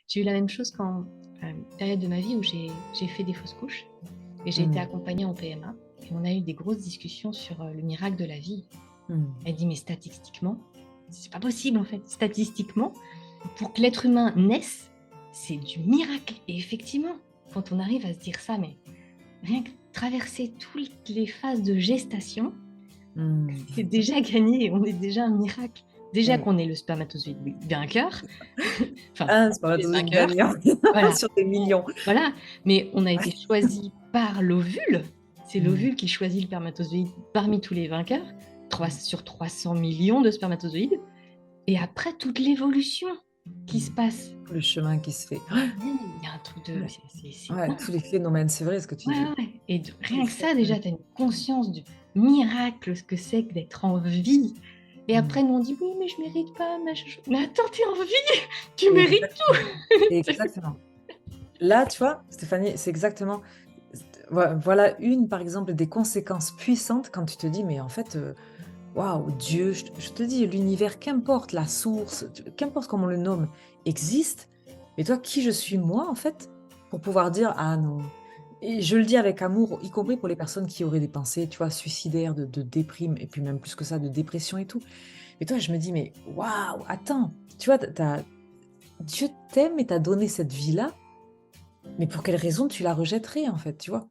J'ai eu la même chose quand, une période de ma vie où j'ai fait des fausses couches et j'ai été Mmh. accompagnée en PMA et on a eu des grosses discussions sur, le miracle de la vie. Mmh. Elle dit: «Mais statistiquement, c'est pas possible en fait. Statistiquement, pour que l'être humain naisse, c'est du miracle» et effectivement, quand on arrive à se dire ça, mais rien que traverser toutes les phases de gestation, Mmh. c'est déjà gagné, on est déjà un miracle. Déjà Oui. qu'on est le spermatozoïde vainqueur, enfin, Un parmi les spermatozoïde vainqueurs, gagnant voilà. sur des millions. Voilà, mais on a été choisi par l'ovule. C'est Mmh. l'ovule qui choisit le spermatozoïde parmi tous les vainqueurs, 3 Mmh. sur 300 millions de spermatozoïdes et après toute l'évolution qui se Mmh. passe. Tout le chemin qui se fait. Il y a un truc de Ouais, c'est ouais, tous dingue. les phénomènes, c'est vrai ce que tu Ouais, dis. ouais, ouais et de Tous les rien que ça phénomènes. déjà, tu as une conscience du miracle, ce que c'est que d'être en vie et Mmh. après nous on dit: «Oui, mais je mérite pas, machin ch» mais attends, tu es en vie, tu mérites Exactement, tout! exactement. Là, tu vois, Stéphanie, c'est exactement voilà une, par exemple, des conséquences puissantes quand tu te dis: «Mais en fait, waouh, Dieu», je te dis l'univers, qu'importe la source, qu'importe comment on le nomme, existe. Mais toi, qui je suis moi, en fait, pour pouvoir dire: «Ah non». Et je le dis avec amour, y compris pour les personnes qui auraient des pensées, tu vois, suicidaires, de déprime et puis même plus que ça, de dépression et tout. Et toi, je me dis: «Mais waouh, attends, tu vois, Dieu t'aime et t'a donné cette vie-là, mais pour quelle raison tu la rejetterais, en fait?» Tu vois?